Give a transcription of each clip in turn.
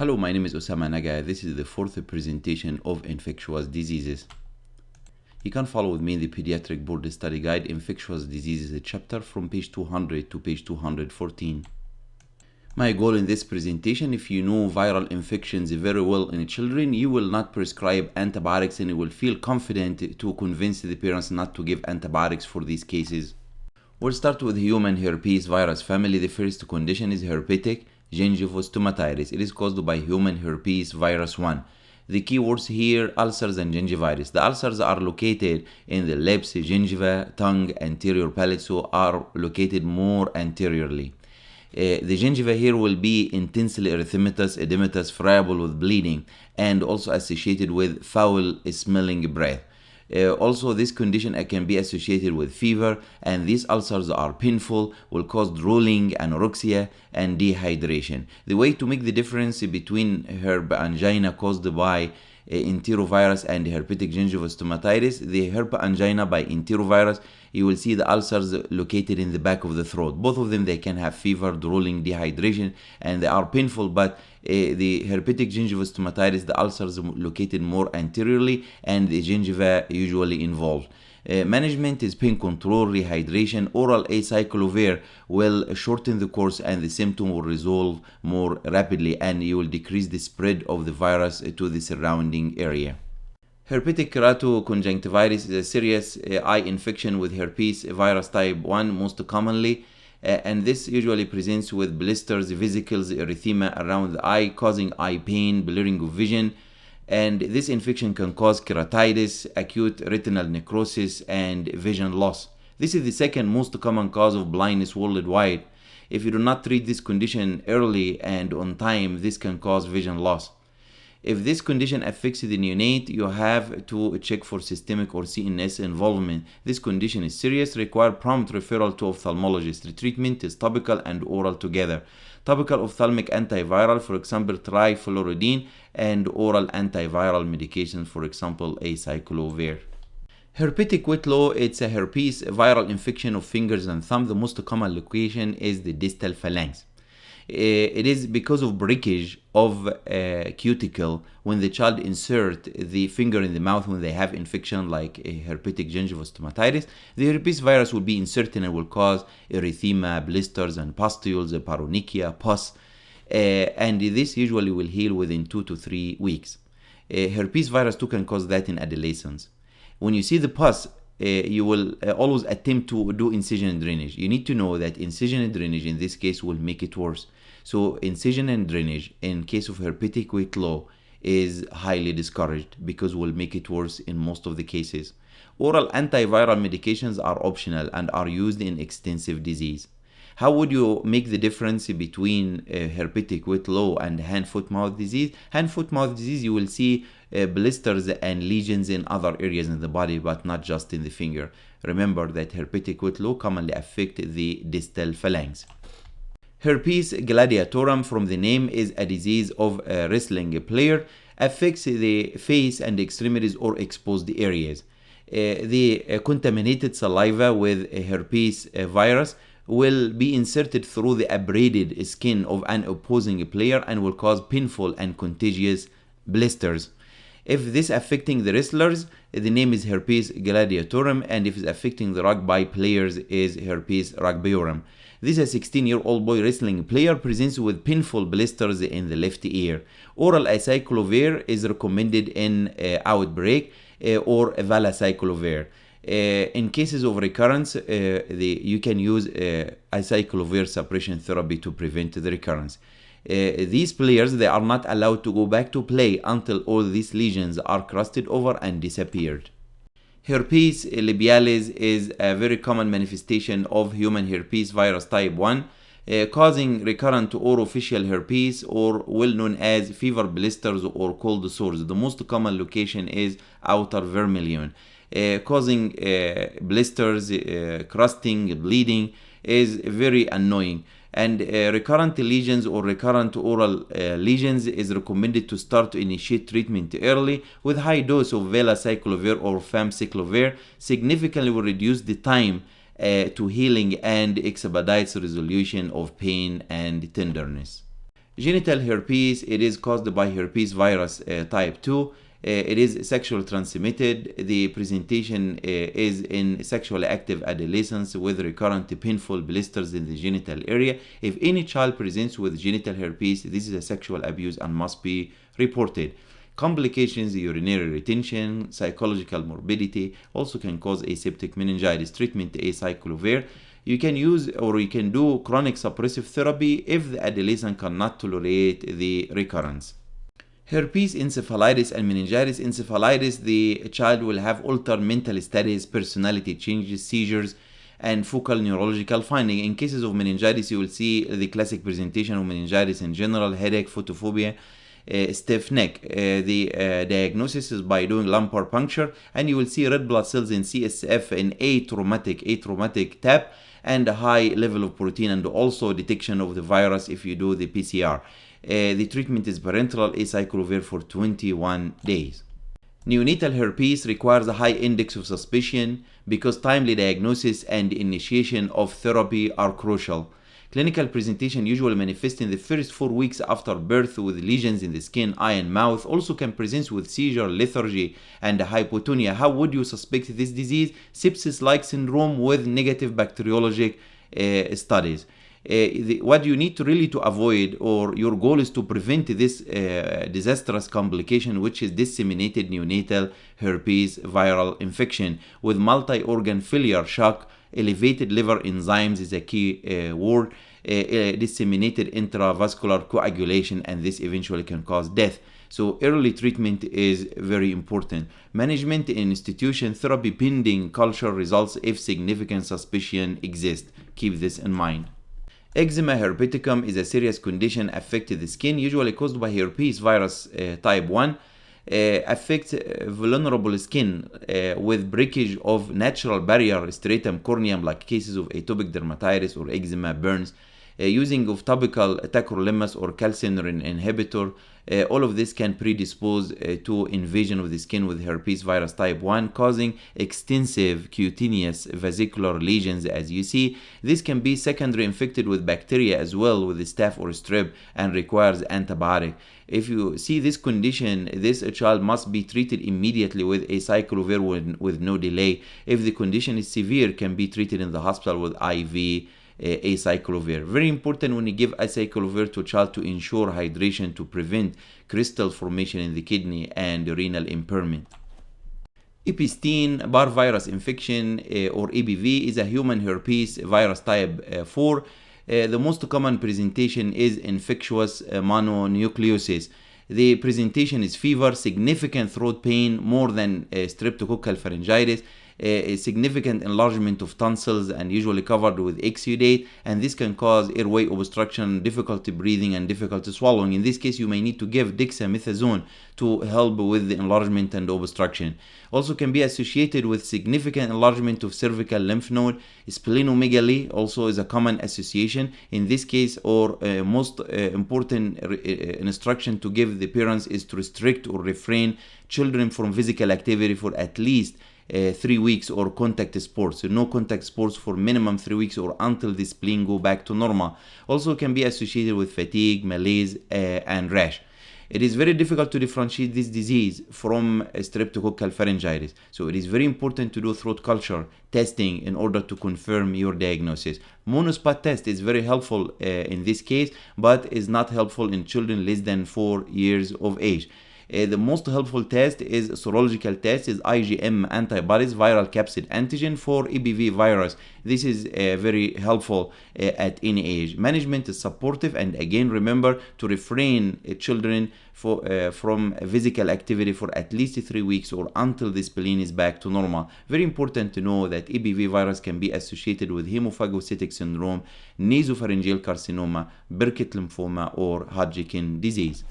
Hello, my name is Osama Naga. This is the fourth presentation of infectious diseases. You can follow with me in the Pediatric Board Study Guide Infectious Diseases chapter from page 200 to page 214. My goal in this presentation, if you know viral infections very well in children, you will not prescribe antibiotics and you will feel confident to convince the parents not to give antibiotics for these cases. We'll start with human herpes virus family. The first condition is herpetic gingivostomatitis. It is caused by human herpes virus 1. The keywords here, ulcers and gingivitis. The ulcers are located in the lips, gingiva, tongue, anterior palate, so are located more anteriorly. The gingiva here will be intensely erythematous, edematous, friable with bleeding, and also associated with foul smelling breath. Also, this condition can be associated with fever, and these ulcers are painful, will cause drooling, anorexia, and dehydration. The way to make the difference between herp angina caused by enterovirus and herpetic gingivostomatitis, the herp angina by enterovirus, you will see the ulcers located in the back of the throat. Both of them, they can have fever, drooling, dehydration, and they are painful, but the herpetic gingivostomatitis, the ulcers located more anteriorly and the gingiva usually involved. Management is pain control, rehydration. Oral acyclovir will shorten the course and the symptom will resolve more rapidly, and you will decrease the spread of the virus to the surrounding area. Herpetic keratoconjunctivitis is a serious eye infection with herpes virus type 1 most commonly, and this usually presents with blisters, vesicles, erythema around the eye, causing eye pain, blurring of vision. And this infection can cause keratitis, acute retinal necrosis, and vision loss. This is the second most common cause of blindness worldwide. If you do not treat this condition early and on time, this can cause vision loss. If this condition affects the neonate, you have to check for systemic or CNS involvement. This condition is serious, require prompt referral to ophthalmologist. The treatment is topical and oral together. Topical ophthalmic antiviral, for example, trifluridine, and oral antiviral medications, for example, acyclovir. Herpetic Whitlow, it's a herpes viral infection of fingers and thumb. The most common location is the distal phalanx. It is because of breakage of cuticle when the child insert the finger in the mouth when they have infection like herpetic gingivostomatitis. The herpes virus will be inserted and will cause erythema, blisters and pustules, paronychia, pus, and this usually will heal within 2 to 3 weeks. Herpes virus 2 can cause that in adolescents. When you see the pus, you will always attempt to do incision and drainage. You need to know that incision and drainage in this case will make it worse. So incision and drainage in case of herpetic Whitlow is highly discouraged because will make it worse in most of the cases. Oral antiviral medications are optional and are used in extensive disease. How would you make the difference between herpetic Whitlow and hand-foot-mouth disease? Hand-foot-mouth disease, you will see blisters and lesions in other areas in the body, but not just in the finger. Remember that herpetic Whitlow commonly affect the distal phalanx. Herpes Gladiatorum, from the name, is a disease of a wrestling player, affects the face and extremities or exposed areas. The contaminated saliva with herpes virus will be inserted through the abraded skin of an opposing player and will cause painful and contagious blisters. If this affecting the wrestlers, the name is Herpes Gladiatorum, and if it's affecting the rugby players is Herpes rugbyorum. This is a 16-year-old boy wrestling player presents with painful blisters in the left ear. Oral acyclovir is recommended in outbreak or valacyclovir. In cases of recurrence, you can use acyclovir suppression therapy to prevent the recurrence. These players, they are not allowed to go back to play until all these lesions are crusted over and disappeared. Herpes labialis is a very common manifestation of human herpes virus type 1, causing recurrent or official herpes, or well known as fever blisters or cold sores. The most common location is outer vermilion. Causing blisters, crusting, bleeding is very annoying. And recurrent lesions or recurrent oral lesions is recommended to start to initiate treatment early with high dose of valacyclovir or famciclovir. Significantly will reduce the time to healing and expedites resolution of pain and tenderness. Genital herpes, it is caused by herpes virus type 2. It is sexually transmitted. The presentation is in sexually active adolescents with recurrent painful blisters in the genital area. If any child presents with genital herpes, this is a sexual abuse and must be reported. Complications, urinary retention, psychological morbidity, also can cause aseptic meningitis. Treatment, acyclovir. You can use or you can do chronic suppressive therapy if the adolescent cannot tolerate the recurrence. Herpes encephalitis and meningitis encephalitis, the child will have altered mental status, personality changes, seizures, and focal neurological finding. In cases of meningitis, you will see the classic presentation of meningitis in general: headache, photophobia, stiff neck. The diagnosis is by doing lumbar puncture, and you will see red blood cells in CSF in atraumatic tap, and a high level of protein, and also detection of the virus if you do the PCR. The treatment is parenteral acyclovir for 21 days. Neonatal herpes requires a high index of suspicion because timely diagnosis and initiation of therapy are crucial. Clinical presentation usually manifests in the first 4 weeks after birth with lesions in the skin, eye, and mouth. Also can present with seizure, lethargy, and hypotonia. How would you suspect this disease? Sepsis-like syndrome with negative bacteriologic studies. What you need to avoid, or your goal is to prevent this disastrous complication, which is disseminated neonatal herpes viral infection with multi-organ failure, shock, elevated liver enzymes is a key word, disseminated intravascular coagulation, and this eventually can cause death. So early treatment is very important. Management in institution, therapy pending culture results if significant suspicion exists. Keep this in mind. Eczema Herpeticum is a serious condition affecting the skin, usually caused by herpes virus type 1. Affects vulnerable skin with breakage of natural barrier stratum corneum, like cases of atopic dermatitis or eczema, burns. Using of topical tacrolimus or calcineurin inhibitor, all of this can predispose to invasion of the skin with herpes virus type 1, causing extensive cutaneous vesicular lesions. As you see, this can be secondary infected with bacteria as well, with the staph or strep, and requires antibiotic. If you see this condition, this child must be treated immediately with acyclovir with no delay. If the condition is severe, can be treated in the hospital with IV acyclovir. Very important when you give acyclovir to a child to ensure hydration to prevent crystal formation in the kidney and renal impairment. Epstein-Barr Virus infection or EBV is a human herpes virus type 4. The most common presentation is infectious mononucleosis. The presentation is fever, significant throat pain, more than streptococcal pharyngitis, a significant enlargement of tonsils and usually covered with exudate, and this can cause airway obstruction, difficulty breathing, and difficulty swallowing. In this case, you may need to give dexamethasone to help with the enlargement and obstruction. Also can be associated with significant enlargement of cervical lymph node. Splenomegaly also is a common association. In this case, or most important instruction to give the parents is to restrict or refrain children from physical activity for at least 3 weeks, or contact sports. So no contact sports for minimum 3 weeks or until the spleen go back to normal. Also can be associated with fatigue, malaise, and rash. It is very difficult to differentiate this disease from streptococcal pharyngitis. So it is very important to do throat culture testing in order to confirm your diagnosis. Monospot test is very helpful in this case, but is not helpful in children less than 4 years of age. The most helpful test is serological test, is IgM antibodies, viral capsid antigen for EBV virus. This is very helpful at any age. Management is supportive, and again remember to refrain children from physical activity for at least 3 weeks or until the spleen is back to normal. Very important to know that EBV virus can be associated with hemophagocytic syndrome, nasopharyngeal carcinoma, Burkitt lymphoma, or Hodgkin disease.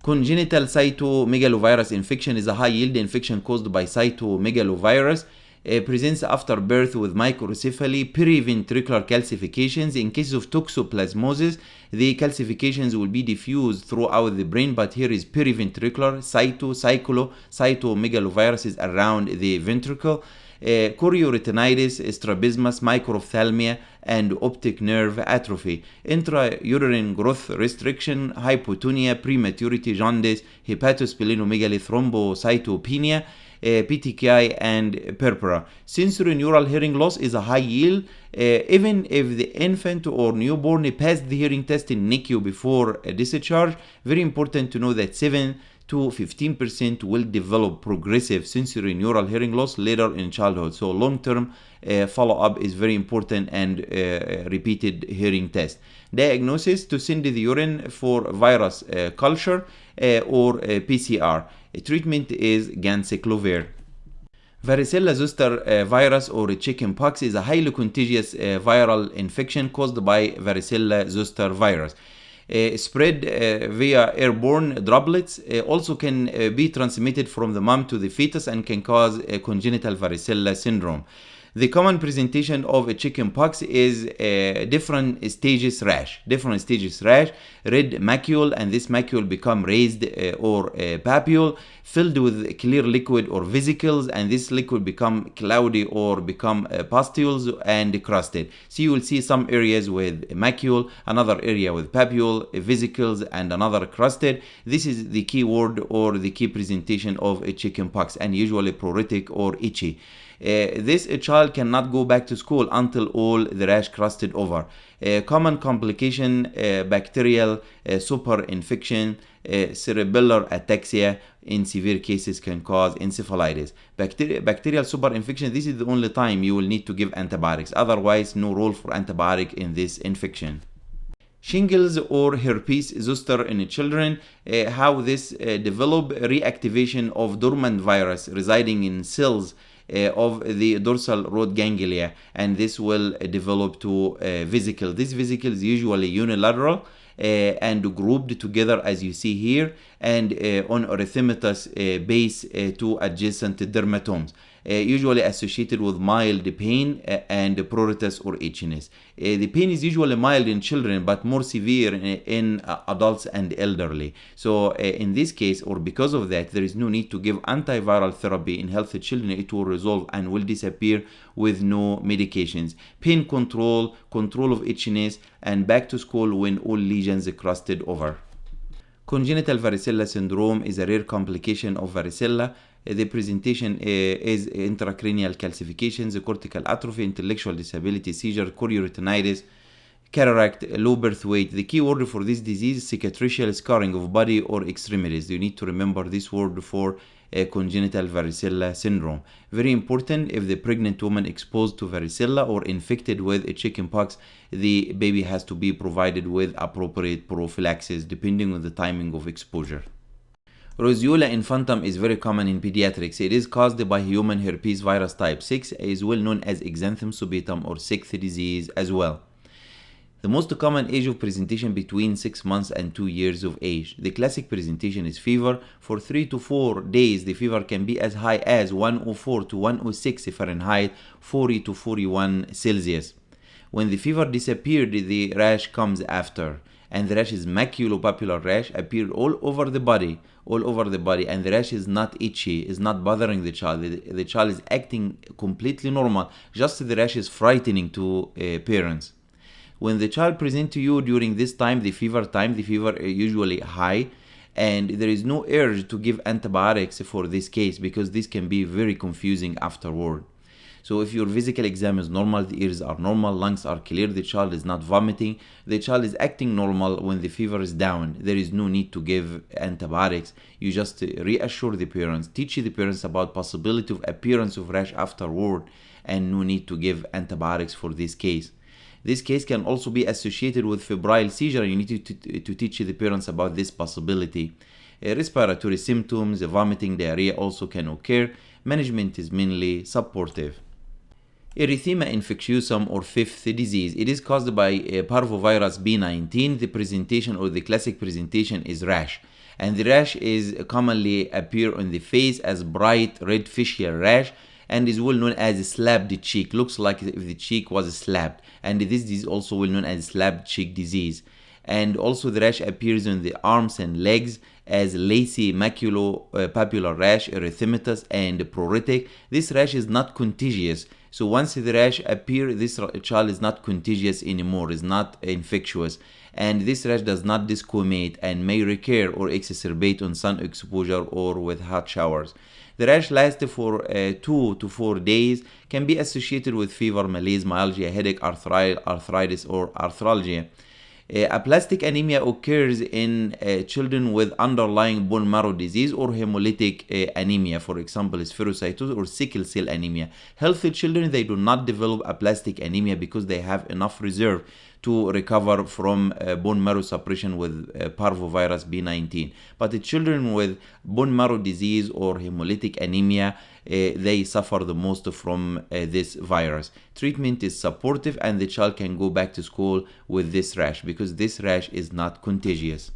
Congenital cytomegalovirus infection is a high-yield infection caused by cytomegalovirus. Presents after birth with microcephaly, periventricular calcifications. In cases of toxoplasmosis, the calcifications will be diffused throughout the brain, but here is periventricular. Cytomegalovirus is around the ventricle. chorioretinitis, strabismus, microphthalmia, and optic nerve atrophy, intrauterine growth restriction, hypotonia, prematurity, jaundice, hepatosplenomegaly, thrombocytopenia, petechiae, and purpura. Sensory neural hearing loss is a high yield. Even if the infant or newborn passed the hearing test in NICU before discharge, very important to know that 7 to 15% will develop progressive sensory neural hearing loss later in childhood. So long-term follow-up is very important, and repeated hearing test. Diagnosis: to send the urine for virus culture or PCR. Treatment is ganciclovir. Varicella-Zoster virus or chickenpox is a highly contagious viral infection caused by Varicella-Zoster virus. Spread via airborne droplets, also can be transmitted from the mom to the fetus and can cause congenital varicella syndrome. The common presentation of a chickenpox is different stages rash, red macule, and this macule become raised or papule, filled with clear liquid or vesicles, and this liquid become cloudy or become pustules and crusted. So you will see some areas with macule, another area with papule, vesicles, and another crusted. This is the key word or the key presentation of a chickenpox, and usually pruritic or itchy. This child cannot go back to school until all the rash crusted over. Common complication: bacterial superinfection, cerebellar ataxia. In severe cases can cause encephalitis. Bacterial superinfection, this is the only time you will need to give antibiotics. Otherwise, no role for antibiotic in this infection. Shingles or Herpes Zoster in children, how this develop: reactivation of dormant virus residing in cells of the dorsal root ganglia, and this will develop to vesicle. This vesicle is usually unilateral and grouped together as you see here, and on erythematous base to adjacent dermatomes, usually associated with mild pain and pruritus or itchiness. The pain is usually mild in children but more severe in adults and elderly. So in this case, or because of that, there is no need to give antiviral therapy in healthy children. It will resolve and will disappear with no medications. Pain control, control of itchiness, and back to school when all lesions crusted over. Congenital varicella syndrome is a rare complication of varicella. The presentation is intracranial calcifications, cortical atrophy, intellectual disability, seizure, chorioretinitis, cataract, low birth weight. The key word for this disease is cicatricial scarring of body or extremities. You need to remember this word for congenital varicella syndrome. Very important: if the pregnant woman exposed to varicella or infected with a chickenpox, the baby has to be provided with appropriate prophylaxis depending on the timing of exposure. Roseola Infantum is very common in pediatrics. It is caused by human herpes virus type 6, is well known as exanthem subitum or sixth disease as well. The most common age of presentation between 6 months and 2 years of age. The classic presentation is fever. For 3 to 4 days, the fever can be as high as 104 to 106 Fahrenheit, 40 to 41 Celsius. When the fever disappeared, the rash comes after, and the rash is maculopapular rash, appeared all over the body, and the rash is not itchy, is not bothering the child. The child is acting completely normal, just the rash is frightening to parents. When the child presents to you during this time, the fever is usually high, and there is no urge to give antibiotics for this case because this can be very confusing afterward. So if your physical exam is normal, the ears are normal, lungs are clear, the child is not vomiting, the child is acting normal when the fever is down, there is no need to give antibiotics. You just reassure the parents, teach the parents about possibility of appearance of rash afterward, and no need to give antibiotics for this case. This case can also be associated with febrile seizure. You need to teach the parents about this possibility. Respiratory symptoms, vomiting, diarrhea also can occur. Management is mainly supportive. Erythema infectiosum or fifth disease. It is caused by parvovirus B19. The presentation or the classic presentation is rash, and the rash is commonly appear on the face as bright red facial rash and is well known as a slapped cheek. Looks like if the cheek was slapped, and this is also well known as slapped cheek disease. And also the rash appears on the arms and legs as lacy maculopapular rash, erythematous, and pruritic. This rash is not contagious. So once the rash appears, this child is not contagious anymore, is not infectious. And this rash does not discommate and may recur or exacerbate on sun exposure or with hot showers. The rash lasts for 2 to 4 days, can be associated with fever, malaise, myalgia, headache, arthritis, or arthralgia. Aplastic anemia occurs in children with underlying bone marrow disease or hemolytic anemia, for example, spherocytosis or sickle cell anemia. Healthy children, they do not develop aplastic anemia because they have enough reserve to recover from bone marrow suppression with parvovirus B19. But the children with bone marrow disease or hemolytic anemia, they suffer the most from this virus. Treatment is supportive and the child can go back to school with this rash because this rash is not contagious.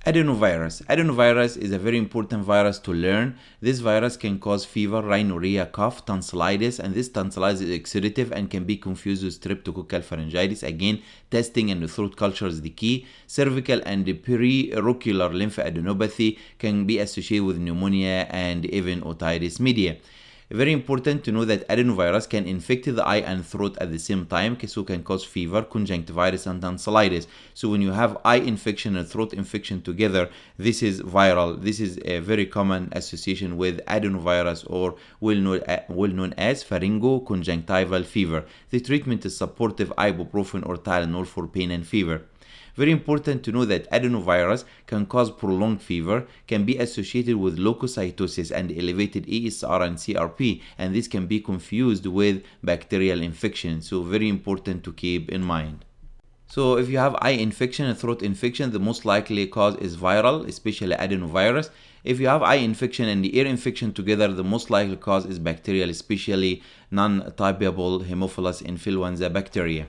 Adenovirus. Adenovirus is a very important virus to learn. This virus can cause fever, rhinorrhea, cough, tonsillitis, and this tonsillitis is exudative and can be confused with streptococcal pharyngitis. Again, testing and throat culture is the key. Cervical and periauricular lymphadenopathy can be associated with pneumonia and even otitis media. Very important to know that adenovirus can infect the eye and throat at the same time, so can cause fever, conjunctivitis, and tonsillitis. So when you have eye infection and throat infection together, this is viral. This is a very common association with adenovirus, or well known as pharyngoconjunctival fever. The treatment is supportive ibuprofen or Tylenol for pain and fever. Very important to know that adenovirus can cause prolonged fever, can be associated with leukocytosis and elevated ESR and CRP, and this can be confused with bacterial infection. So very important to keep in mind. So if you have eye infection and throat infection, the most likely cause is viral, especially adenovirus. If you have eye infection and the ear infection together, the most likely cause is bacterial, especially non-typeable Haemophilus influenza bacteria.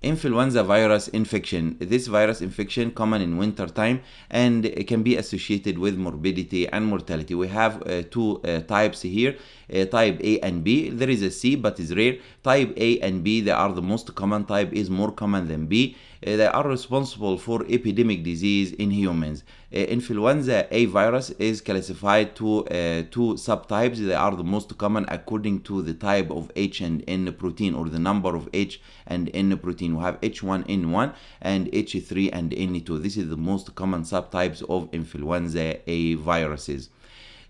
Influenza virus infection. This virus infection common in winter time and it can be associated with morbidity and mortality. We have two types here, type A and B. There is a C but is rare. Type A and B, they are the most common. Type is more common than B. They are responsible for epidemic disease in humans. Influenza A virus is classified to two subtypes. They are the most common according to the type of H and N protein, or the number of H and N protein. We have H1N1 and H3 and N2. This is the most common subtypes of influenza A viruses.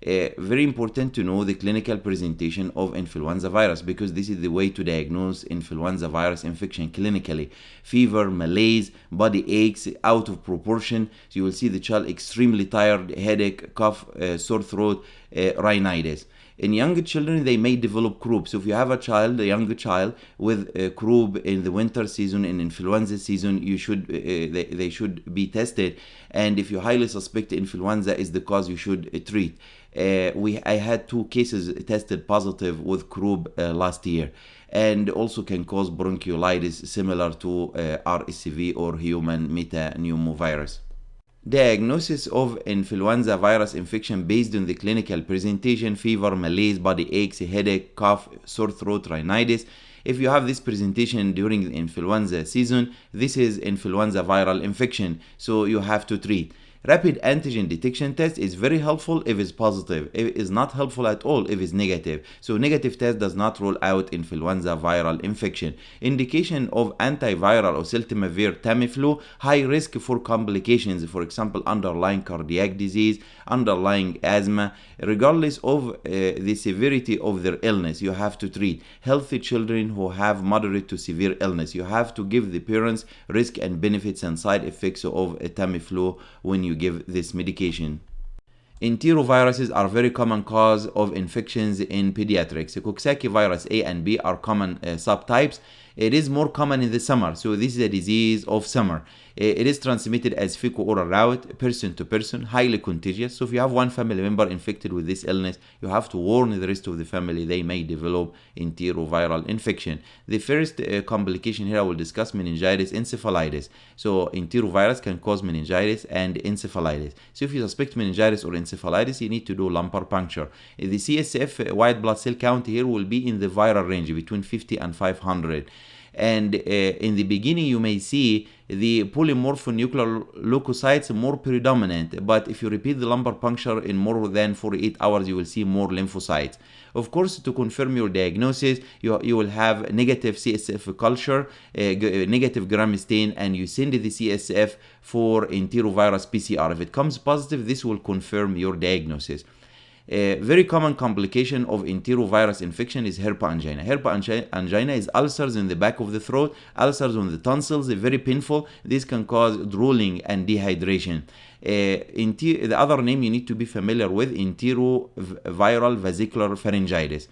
Very important to know the clinical presentation of influenza virus, because this is the way to diagnose influenza virus infection clinically. Fever, malaise, body aches out of proportion. So you will see the child extremely tired, headache, cough, sore throat, rhinitis. In younger children, they may develop croup. So if you have a younger child with croup in the winter season, in influenza season, you should they should be tested. And if you highly suspect influenza is the cause, you should treat. I had 2 cases tested positive with croup last year, and also can cause bronchiolitis similar to RSV or human metapneumovirus. Diagnosis of influenza virus infection based on the clinical presentation: fever, malaise, body aches, headache, cough, sore throat, rhinitis. If you have this presentation during the influenza season, this is influenza viral infection, so you have to treat. Rapid antigen detection test is very helpful if it's positive. It is not helpful at all if it's negative. So negative test does not rule out influenza viral infection. Indication of antiviral oseltamivir Tamiflu: high risk for complications, for example, underlying cardiac disease, underlying asthma. Regardless of the severity of their illness, you have to treat. Healthy children who have moderate to severe illness, you have to give the parents risk and benefits and side effects of Tamiflu when you give this medication. Enteroviruses are very common cause of infections in pediatrics. Coxsackie virus A and B are common subtypes. It is more common in the summer, so this is a disease of summer. It is transmitted as fecal-oral route, person to person, highly contagious. So if you have one family member infected with this illness, you have to warn the rest of the family they may develop enteroviral infection. The first complication here I will discuss: meningitis, encephalitis. So enterovirus can cause meningitis and encephalitis. So if you suspect meningitis or encephalitis, you need to do lumbar puncture. The CSF white blood cell count here will be in the viral range between 50 and 500. And in the beginning you may see the polymorphonuclear leukocytes more predominant, but if you repeat the lumbar puncture in more than 48 hours, you will see more lymphocytes. Of course, to confirm your diagnosis, you will have negative CSF culture, negative gram stain, and you send the CSF for enterovirus PCR. If it comes positive, this will confirm your diagnosis. A very common complication of enterovirus infection is herpangina. Herpangina is ulcers in the back of the throat, ulcers on the tonsils, very painful. This can cause drooling and dehydration. The other name you need to be familiar with, enteroviral vesicular pharyngitis.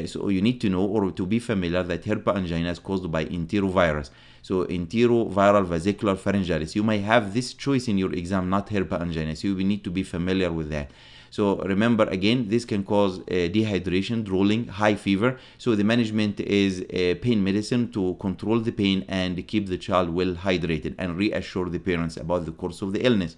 So you need to know or to be familiar that herpangina is caused by enterovirus. So enteroviral vesicular pharyngitis. You may have this choice in your exam, not herpangina. So you need to be familiar with that. So remember again, this can cause dehydration, drooling, high fever. So the management is pain medicine to control the pain and keep the child well hydrated and reassure the parents about the course of the illness.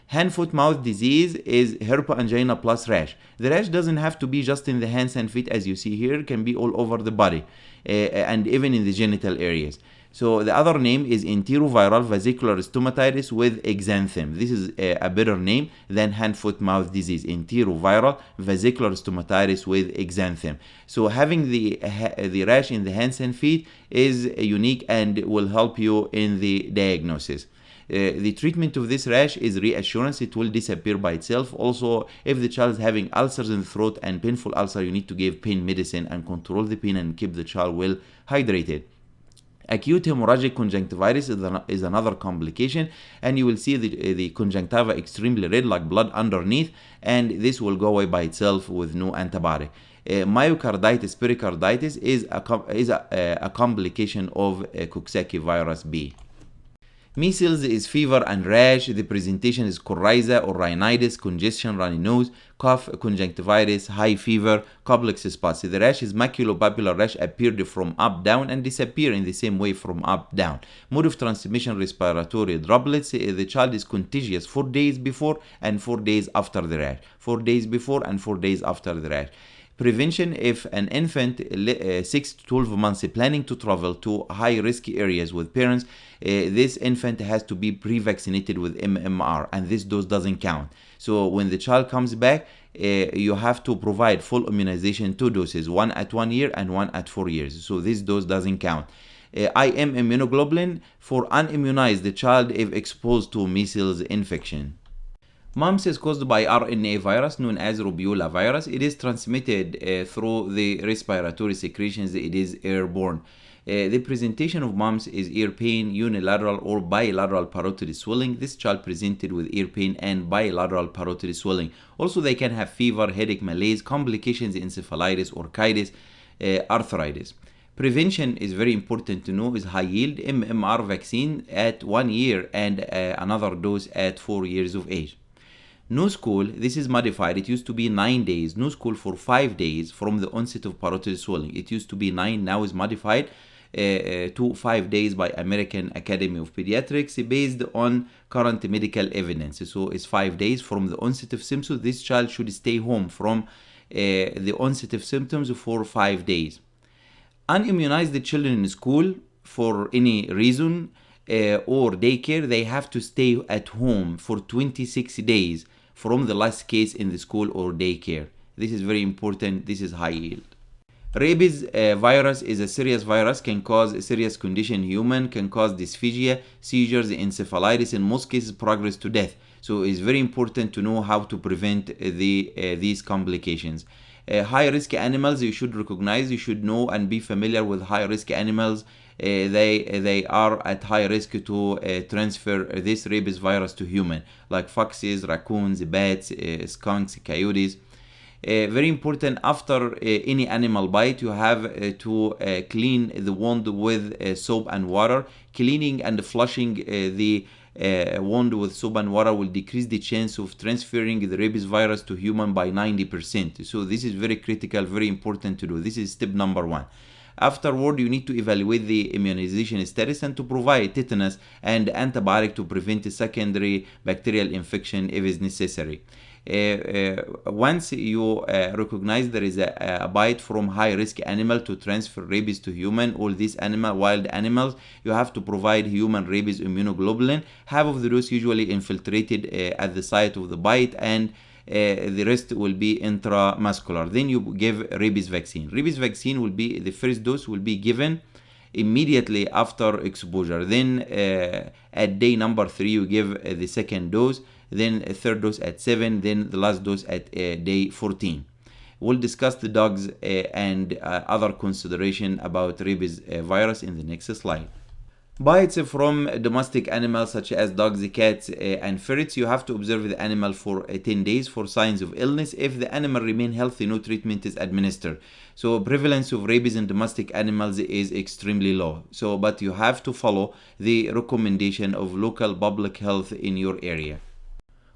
Hand, foot, mouth disease is herpangina plus rash. The rash doesn't have to be just in the hands and feet as you see here. It can be all over the body and even in the genital areas. So the other name is enteroviral vesicular stomatitis with exanthem. This is a better name than hand, foot, mouth disease. Enteroviral vesicular stomatitis with exanthem. So having the rash in the hands and feet is unique and will help you in the diagnosis. The treatment of this rash is reassurance. It will disappear by itself. Also, if the child is having ulcers in the throat and painful ulcer, you need to give pain medicine and control the pain and keep the child well hydrated. Acute hemorrhagic conjunctivitis is another complication, and you will see the conjunctiva extremely red like blood underneath, and this will go away by itself with no antibiotic. Myocarditis, pericarditis is a complication of Coxsackie virus B. Measles is fever and rash. The presentation is coryza or rhinitis, congestion, runny nose, cough, conjunctivitis, high fever, complex spots. The rash is maculopapular rash, appeared from up down and disappear in the same way from up down. Mode of transmission, respiratory droplets. The child is contagious 4 days before and 4 days after the rash. 4 days before and 4 days after the rash. Prevention: if an infant 6 to 12 months planning to travel to high risk areas with parents, this infant has to be pre-vaccinated with MMR, and this dose doesn't count. So when the child comes back, you have to provide full immunization, 2 doses, one at 1 year and one at 4 years. So this dose doesn't count. IM immunoglobulin for unimmunized the child if exposed to measles infection. Mumps is caused by RNA virus known as Roseola virus. It is transmitted through the respiratory secretions. It is airborne. The presentation of mumps is ear pain, unilateral or bilateral parotid swelling. This child presented with ear pain and bilateral parotid swelling. Also, they can have fever, headache, malaise, complications, encephalitis, orchitis, arthritis. Prevention is very important to know, is high yield MMR vaccine at 1 year and another dose at 4 years of age. No school, this is modified. It used to be 9 days. No school for 5 days from the onset of parotid swelling. It used to be 9, now is modified to 5 days by American Academy of Pediatrics based on current medical evidence. So it's 5 days from the onset of symptoms. This child should stay home from the onset of symptoms for 5 days. Unimmunized children in school for any reason or daycare, they have to stay at home for 26 days from the last case in the school or daycare. This is very important. This is high yield. Rabies virus is a serious virus, can cause a serious condition in human, can cause dysphagia, seizures, encephalitis, in most cases progress to death. So it's very important to know how to prevent these complications. High risk animals, you should recognize, you should know and be familiar with high risk animals. They are at high risk to transfer this rabies virus to human, like foxes, raccoons, bats, skunks, coyotes. Very important, after any animal bite, you have to clean the wound with soap and water. Cleaning and flushing the wound with soap and water will decrease the chance of transferring the rabies virus to human by 90%. So this is very critical, very important to do. This is step number 1. Afterward, you need to evaluate the immunization status and to provide tetanus and antibiotic to prevent a secondary bacterial infection if is necessary. Once you recognize there is a bite from high-risk animal to transfer rabies to human, all these wild animals, you have to provide human rabies immunoglobulin. Half of the dose usually infiltrated at the site of the bite, and the rest will be intramuscular. Then you give rabies vaccine. Rabies vaccine will be, the first dose will be given immediately after exposure. Then at day number 3 you give the second dose, then a third dose at 7, then the last dose at day 14. We'll discuss the dogs and other consideration about rabies virus in the next slide. Bites from domestic animals such as dogs, cats, and ferrets. You have to observe the animal for 10 days for signs of illness. If the animal remain healthy, no treatment is administered. So prevalence of rabies in domestic animals is extremely low. But you have to follow the recommendation of local public health in your area.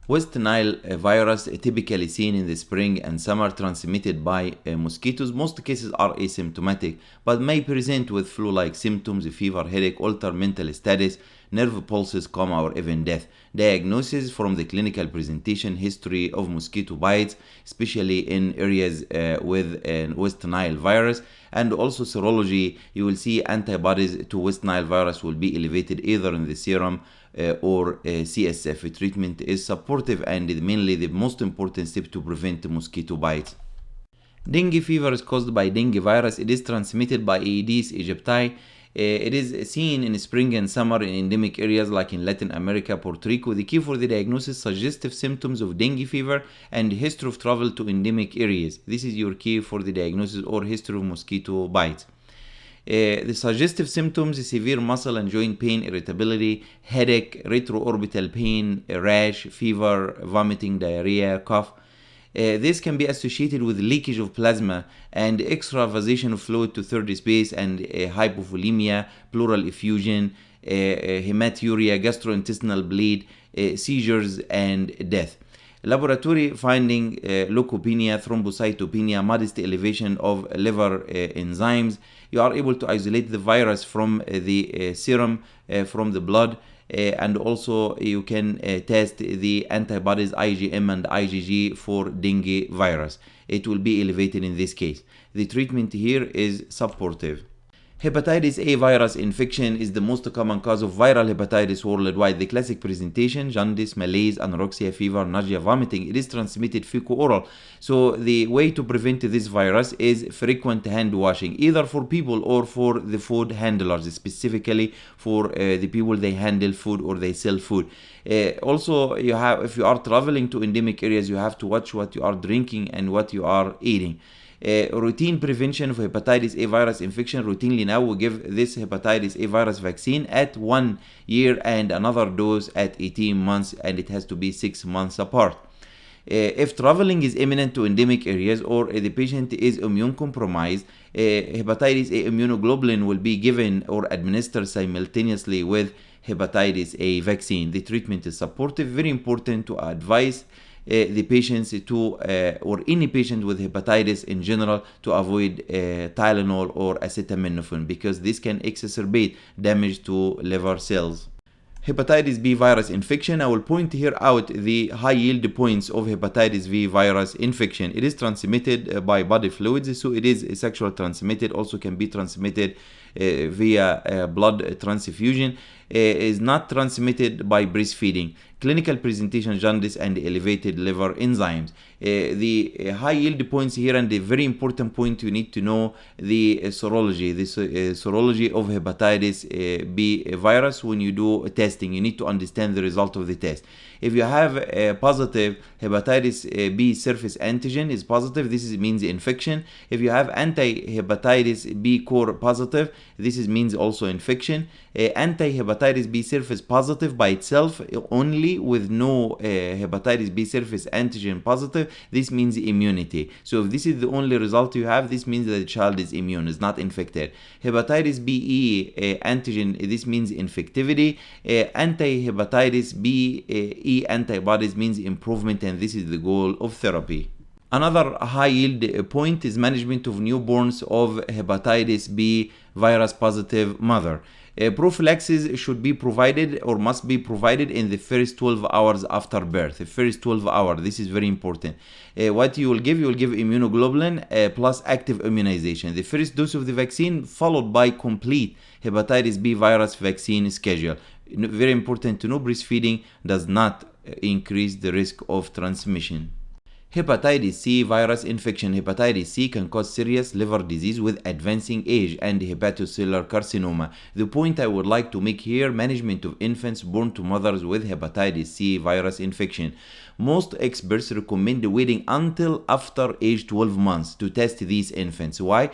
West Nile virus, typically seen in the spring and summer, transmitted by mosquitoes. Most cases are asymptomatic but may present with flu-like symptoms, fever, headache, altered mental status, nerve pulses, coma, or even death. Diagnosis from the clinical presentation, history of mosquito bites, especially in areas with West Nile virus, and also serology. You will see antibodies to West Nile virus will be elevated either in the serum or CSF. Treatment is supportive and mainly the most important step to prevent mosquito bites. Dengue fever is caused by dengue virus. It is transmitted by Aedes aegypti. It is seen in spring and summer in endemic areas like in Latin America, Puerto Rico. The key for the diagnosis: suggestive symptoms of dengue fever and history of travel to endemic areas. This is your key for the diagnosis, or history of mosquito bites. The suggestive symptoms: severe muscle and joint pain, irritability, headache, retroorbital pain, rash, fever, vomiting, diarrhea, cough. This can be associated with leakage of plasma and extravasation of fluid to third space, and hypovolemia, pleural effusion, hematuria, gastrointestinal bleed, seizures, and death. Laboratory finding: leukopenia, thrombocytopenia, modest elevation of liver enzymes. You are able to isolate the virus from the serum, from the blood, and also you can test the antibodies IgM and IgG for dengue virus. It will be elevated in this case. The treatment here is supportive. Hepatitis A virus infection is the most common cause of viral hepatitis worldwide. The classic presentation: jaundice, malaise, anorexia, fever, nausea, vomiting. It is transmitted fecal-oral. So the way to prevent this virus is frequent hand washing, either for people or for the food handlers, specifically for the people they handle food or they sell food. Also, if you are traveling to endemic areas, you have to watch what you are drinking and what you are eating. Routine prevention of hepatitis A virus infection. Routinely now we give this hepatitis A virus vaccine at 1 year and another dose at 18 months, and it has to be 6 months apart. If traveling is imminent to endemic areas or the patient is immune compromised, hepatitis A immunoglobulin will be given or administered simultaneously with hepatitis A vaccine. The treatment is supportive. Very important to advise the patients or any patient with hepatitis in general to avoid Tylenol or acetaminophen, because this can exacerbate damage to liver cells. Hepatitis B virus infection. I will point here out the high yield points of hepatitis B virus infection. It is transmitted by body fluids, so it is sexually transmitted. Also can be transmitted via blood transfusion. Is not transmitted by breastfeeding. Clinical presentation: jaundice and elevated liver enzymes. The high yield points here, and the very important point you need to know: the serology. The serology of hepatitis B virus. When you do testing, you need to understand the result of the test. If you have a positive hepatitis B surface antigen is positive, this means infection. If you have anti-hepatitis B core positive, this means also infection. Anti-hepatitis B surface positive by itself only, with no hepatitis B surface antigen positive, this means immunity. So if this is the only result you have, this means that the child is immune, is not infected. Hepatitis B antigen, this means infectivity. Anti-hepatitis B antibodies means improvement, and this is the goal of therapy. Another high yield point is management of newborns of hepatitis B virus positive mother. Prophylaxis should be provided or must be provided in the first 12 hours after birth. The first 12 hours, this is very important. What you will give immunoglobulin plus active immunization. The first dose of the vaccine followed by complete hepatitis B virus vaccine schedule. Very important to know, breastfeeding does not increase the risk of transmission. Hepatitis C virus infection. Hepatitis C can cause serious liver disease with advancing age and hepatocellular carcinoma. The point I would like to make here, management of infants born to mothers with hepatitis C virus infection. Most experts recommend waiting until after age 12 months to test these infants. Why?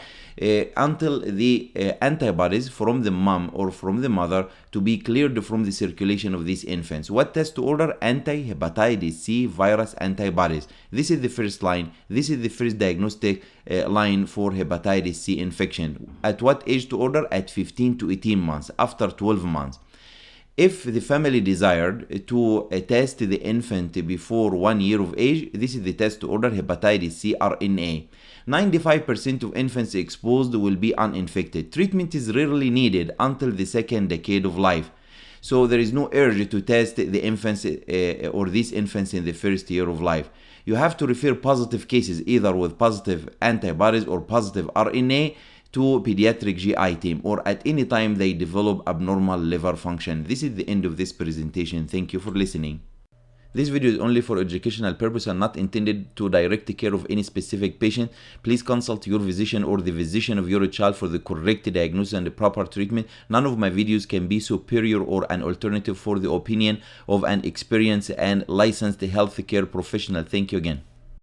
Until the antibodies from the mom or from the mother to be cleared from the circulation of these infants. What test to order? Anti-hepatitis C virus antibodies. This is the first line. This is the first diagnostic line for hepatitis C infection. At what age to order? At 15 to 18 months, after 12 months. If the family desired to test the infant before 1 year of age, this is the test to order hepatitis C RNA. 95% of infants exposed will be uninfected. Treatment is rarely needed until the second decade of life. So there is no urge to test the infants or these infants in the first year of life. You have to refer positive cases either with positive antibodies or positive RNA to pediatric GI team, or at any time they develop abnormal liver function. This is the end of this presentation. Thank you for listening. This video is only for educational purpose and not intended to direct care of any specific patient. Please consult your physician or the physician of your child for the correct diagnosis and the proper treatment. None of my videos can be superior or an alternative for the opinion of an experienced and licensed healthcare professional. Thank you again.